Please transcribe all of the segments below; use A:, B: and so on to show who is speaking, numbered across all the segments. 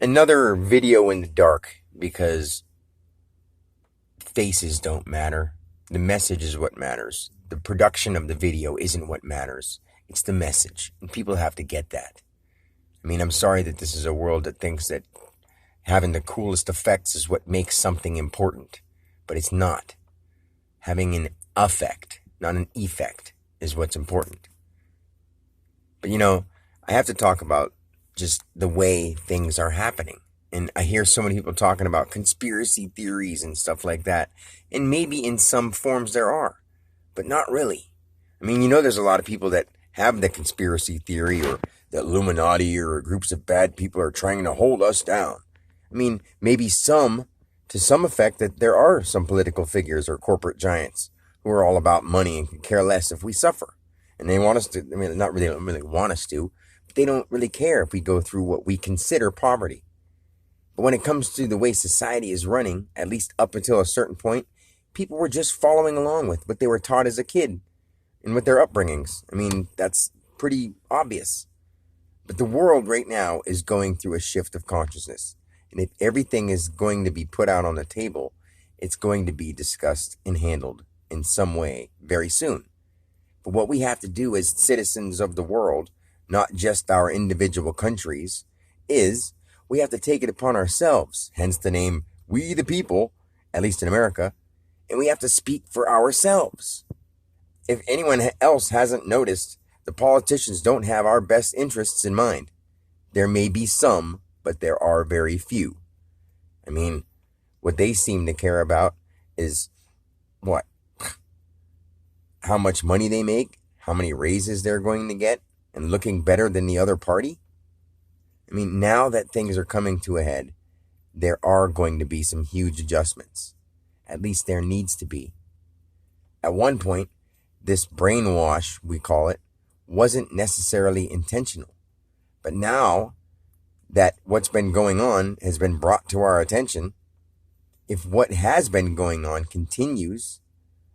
A: Another video in the dark because faces don't matter. The message is what matters. The production of the video isn't what matters. It's the message. And people have to get that. I mean, I'm sorry that this is a world that thinks that having the coolest effects is what makes something important. But it's not. Having an effect, not an effect, is what's important. But I have to talk about just the way things are happening. And I hear so many people talking about conspiracy theories and stuff like that. And maybe in some forms there are, but not really. I mean, there's a lot of people that have the conspiracy theory or that Illuminati or groups of bad people are trying to hold us down. I mean, maybe to some effect, that there are some political figures or corporate giants who are all about money and can care less if we suffer. And they want us to, they don't really want us to, but they don't really care if we go through what we consider poverty. But when it comes to the way society is running, at least up until a certain point, people were just following along with what they were taught as a kid and with their upbringings. I mean, that's pretty obvious. But the world right now is going through a shift of consciousness. And if everything is going to be put out on the table, it's going to be discussed and handled in some way very soon. But what we have to do as citizens of the world, not just our individual countries, is we have to take it upon ourselves, hence the name We the People, at least in America, and we have to speak for ourselves. If anyone else hasn't noticed, the politicians don't have our best interests in mind. There may be some, but there are very few. I mean, what they seem to care about is what? How much money they make, how many raises they're going to get, and looking better than the other party? I mean, now that things are coming to a head, there are going to be some huge adjustments. At least there needs to be. At one point, this brainwash, we call it, wasn't necessarily intentional. But now that what's been going on has been brought to our attention, if what has been going on continues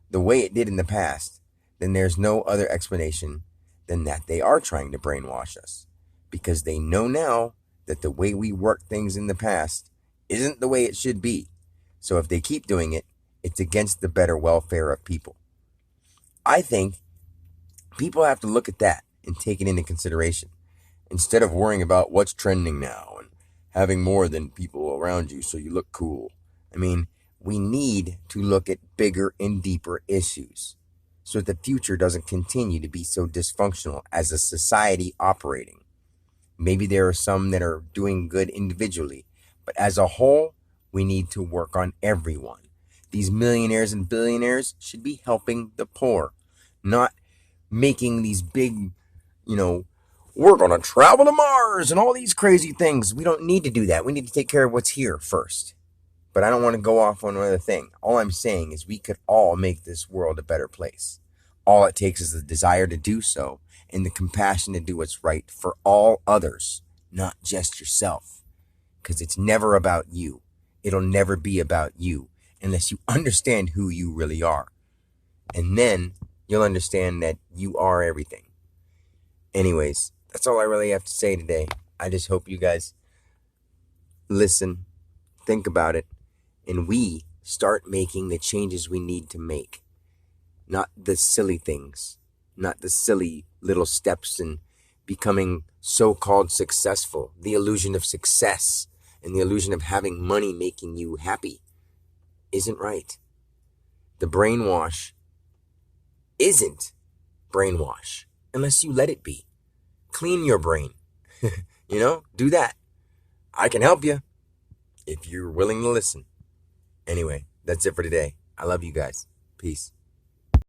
A: the way it did in the past, then there's no other explanation than that they are trying to brainwash us. Because they know now that the way we worked things in the past isn't the way it should be. So if they keep doing it, it's against the better welfare of people. I think people have to look at that and take it into consideration. Instead of worrying about what's trending now and having more than people around you so you look cool. I mean, we need to look at bigger and deeper issues so that the future doesn't continue to be so dysfunctional as a society operating. Maybe there are some that are doing good individually, but as a whole, we need to work on everyone. These millionaires and billionaires should be helping the poor, not making these big, we're going to travel to Mars and all these crazy things. We don't need to do that. We need to take care of what's here first. But I don't want to go off on another thing. All I'm saying is we could all make this world a better place. All it takes is the desire to do so and the compassion to do what's right for all others, not just yourself. Because it's never about you. It'll never be about you unless you understand who you really are. And then you'll understand that you are everything. Anyways, that's all I really have to say today. I just hope you guys listen, think about it, and we start making the changes we need to make. Not the silly things, not the silly little steps in becoming so-called successful, the illusion of success and the illusion of having money making you happy isn't right. The brainwash isn't brainwash unless you let it be. Clean your brain. Do that. I can help you if you're willing to listen. Anyway, that's it for today. I love you guys. Peace.